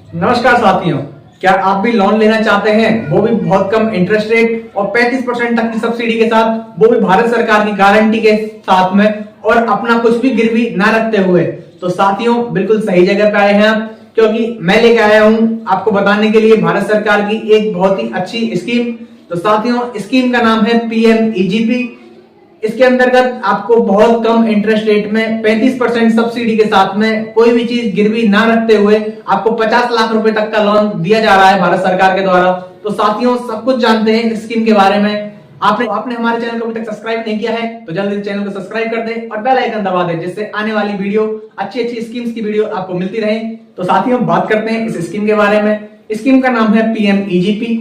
नमस्कार साथियों, क्या आप भी लोन लेना चाहते हैं, वो भी बहुत कम इंटरेस्ट रेट और 35% तक की सब्सिडी के साथ, वो भी भारत सरकार की गारंटी के साथ में, और अपना कुछ भी गिरवी ना रखते हुए? तो साथियों, बिल्कुल सही जगह पे आए हैं आप, क्योंकि मैं लेके आया हूं आपको बताने के लिए भारत सरकार की एक बहुत ही अच्छी स्कीम। तो साथियों, स्कीम का नाम है PMEGP। इसके अंतर्गत आपको बहुत कम इंटरेस्ट रेट में 35% सब्सिडी के साथ में कोई भी चीज गिरवी ना रखते हुए आपको 50 लाख रुपए तक का लोन दिया जा रहा है भारत सरकार के द्वारा। तो साथियों, सब कुछ जानते हैं इस स्कीम के बारे में। आपने हमारे चैनल को अभी तक सब्सक्राइब नहीं किया है तो जल्दी चैनल को सब्सक्राइब कर दें और बेल आइकन दबा दें, जिससे आने वाली वीडियो अच्छी स्कीम्स की वीडियो आपको मिलती रहे। तो साथियों, बात करते हैं इस स्कीम के बारे में। स्कीम का नाम है PMEGP।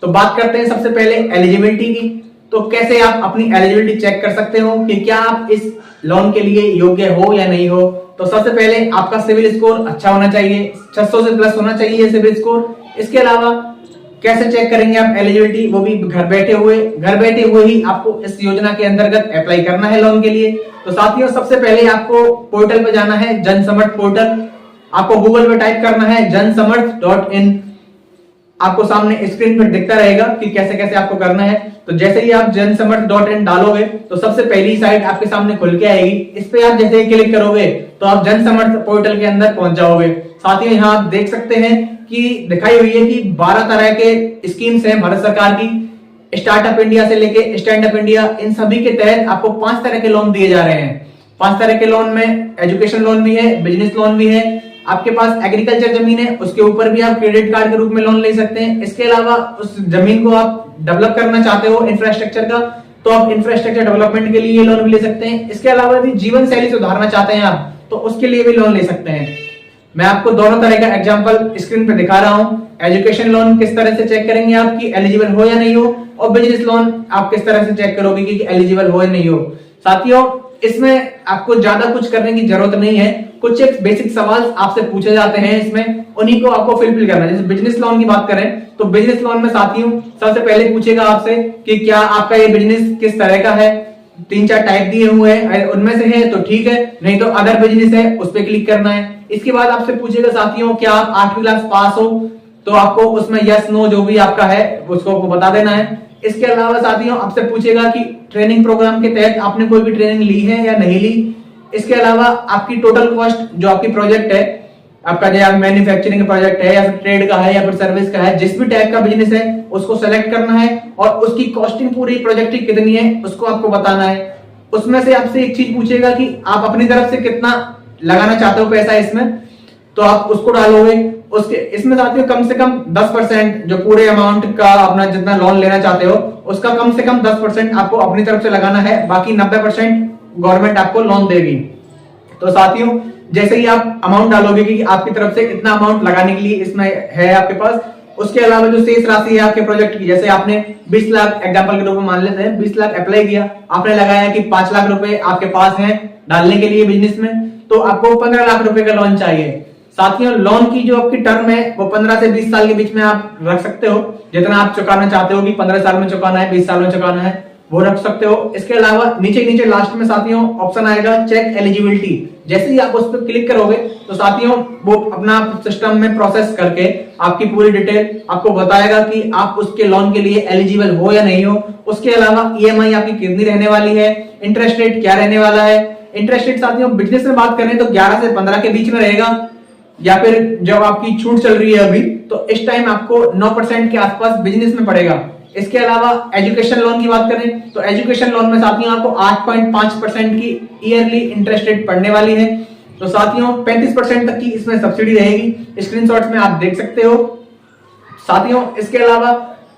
तो बात करते हैं सबसे पहले एलिजिबिलिटी की। तो कैसे आप अपनी एलिजिबिलिटी चेक कर सकते हो कि क्या आप इस लोन के लिए योग्य हो या नहीं हो। तो सबसे पहले आपका सिविल स्कोर अच्छा होना चाहिए, 600 से प्लस होना चाहिए सिविल स्कोर। इसके अलावा कैसे चेक करेंगे आप एलिजिबिलिटी, वो भी घर बैठे हुए ही आपको इस योजना के अंतर्गत अप्लाई करना है लोन के लिए। तो साथियों, सबसे पहले आपको पोर्टल पे जाना है, जनसमर्थ पोर्टल। आपको गूगल पे टाइप करना है jansamarth.in। आपको सामने स्क्रीन पर दिखता रहेगा कि कैसे कैसे आपको करना है। तो जैसे ही आप jansamarth.in डालोगे तो सबसे पहली साइट आपके सामने खुल के आएगी। इस पे आप जैसे ही क्लिक करोगे तो आप जनसमर्थ पोर्टल के अंदर पहुंच जाओगे। साथियों, यहाँ आप देख सकते हैं कि दिखाई हुई है कि 12 तरह के स्कीम्स हैं भारत सरकार की। स्टार्टअप इंडिया से लेके स्टैंड अप इंडिया, इन सभी के तहत आपको 5 तरह के लोन दिए जा रहे हैं। 5 तरह के लोन में एजुकेशन लोन भी है, बिजनेस लोन भी है। आपके पास एग्रीकल्चर जमीन है, उसके ऊपर भी आप क्रेडिट कार्ड के रूप में लोन ले सकते हैं। इसके अलावा उस जमीन को आप डेवलप करना चाहते हो इंफ्रास्ट्रक्चर का, तो आप इंफ्रास्ट्रक्चर डेवलपमेंट के लिए लोन भी ले सकते हैं। इसके अलावा भी जीवन शैली सुधारना चाहते हैं आप, तो उसके लिए भी लोन ले सकते हैं। मैं आपको दोनों तरह का एग्जांपल स्क्रीन पे दिखा रहा हूं। एजुकेशन लोन किस तरह से चेक करेंगे आप कि एलिजिबल हो या नहीं हो, और बिजनेस लोन आप किस तरह से चेक करोगे कि एलिजिबल हो या नहीं हो। साथियों, इसमें आपको ज्यादा कुछ करने की जरूरत नहीं है। कुछ एक बेसिक सवाल आपसे पूछे जाते हैं इसमें, उन्हीं को आपको फिलफिल करना है। जैसे बिजनेस लोन की बात करें तो बिजनेस लोन में साथियों सबसे पहले पूछेगा आपसे कि क्या आपका ये बिजनेस किस तरह का है। 3-4 टाइप दिए हुए हैं, उनमें से है तो ठीक है, नहीं तो अदर बिजनेस है, उस पर क्लिक करना है। इसके बाद आपसे पूछेगा साथियों, क्या आप 8वीं क्लास पास हो, तो आपको उसमें यस नो जो भी आपका है उसको आपको बता देना है। इसके अलावा साथियों आपसे पूछेगा कि ट्रेनिंग प्रोग्राम के तहत आपने कोई भी ट्रेनिंग ली है या नहीं ली। इसके अलावा आपकी टोटल कॉस्ट, जो आपकी प्रोजेक्ट है, आपका जो मैन्युफैक्चरिंग का प्रोजेक्ट है या फिर ट्रेड का है या फिर सर्विस का है, जिस भी टाइप का बिजनेस है उसको सेलेक्ट करना है और उसकी कॉस्टिंग पूरी प्रोजेक्ट की कितनी है उसको आपको बताना है। उसमें से आपसे एक चीज पूछेगा कि आप अपनी तरफ से कितना लगाना चाहते हो पैसा इसमें, तो आप उसको डालोगे। उसके इसमें साथियों कम से कम 10%, जो पूरे अमाउंट का अपना जितना लोन लेना चाहते हो उसका कम से कम 10% आपको अपनी तरफ से लगाना है, बाकी 90% गवर्नमेंट आपको लोन देगी। तो साथियों, जैसे ही आप अमाउंट डालोगे कि आपकी तरफ से इतना अमाउंट लगाने के लिए इसमें है आपके पास, उसके अलावा जो शेष राशि है आपके प्रोजेक्ट की, जैसे आपने 20 लाख एग्जांपल के रूप में मान लेते हैं, 20 लाख अप्लाई किया, आपने लगाया कि 5 लाख रुपए आपके पास हैं डालने के लिए बिजनेस में, तो आपको 15 लाख रुपए का लोन चाहिए। साथियों, लोन की जो आपकी टर्म है वो 15 से 20 साल के बीच में आप रख सकते हो। जितना आप चुकाना चाहते हो कि 15 साल में चुकाना है, 20 साल में चुकाना है, वो रख सकते हो। इसके अलावा नीचे लास्ट में साथियों ऑप्शन आएगा चेक एलिजिबिलिटी। जैसे ही आप उस पर क्लिक करोगे तो साथियों वो अपना सिस्टम में प्रोसेस करके आपकी पूरी डिटेल आपको बताएगा कि आप उसके लोन के लिए एलिजिबल हो या नहीं हो। उसके अलावा EMI आपकी कितनी रहने वाली है, इंटरेस्ट रेट क्या रहने वाला है। इंटरेस्ट रेट साथियों बिजनेस में बात करें तो 11 से 15 के बीच में रहेगा, या फिर जब आपकी छूट चल रही है अभी तो इस टाइम आपको 9% के आसपास बिजनेस में पड़ेगा। इसके अलावा एजुकेशन लोन की बात करें तो एजुकेशन लोन में साथियों आपको 8.5% की ईयरली इंटरेस्ट रेट पड़ने वाली है। तो साथियों 35% तक की इसमें सब्सिडी रहेगी, स्क्रीनशॉट्स में आप देख सकते हो। साथियों, इसके अलावा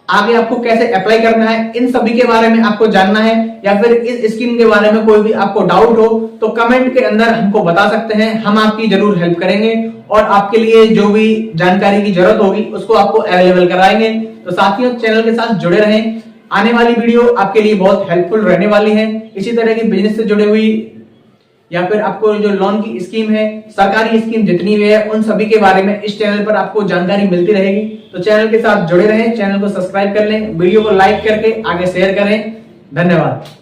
आगे आपको कैसे अप्लाई करना है, इन सभी के बारे में आपको जानना है, या फिर इस स्कीम के बारे में कोई भी आपको डाउट हो तो कमेंट के अंदर हमको बता सकते हैं, हम आपकी जरूर हेल्प करेंगे और आपके लिए जो भी जानकारी की जरूरत होगी उसको आपको अवेलेबल कराएंगे। तो साथियों, चैनल के साथ जुड़े रहें, आने वाली वीडियो आपके लिए बहुत हेल्पफुल रहने वाली है। इसी तरह की बिजनेस से जुड़ी हुई या फिर आपको जो लोन की स्कीम है, सरकारी स्कीम जितनी भी है, उन सभी के बारे में इस चैनल पर आपको जानकारी मिलती रहेगी। तो चैनल के साथ जुड़े रहें, चैनल को सब्सक्राइब कर लें, वीडियो को लाइक करके आगे शेयर करें। धन्यवाद।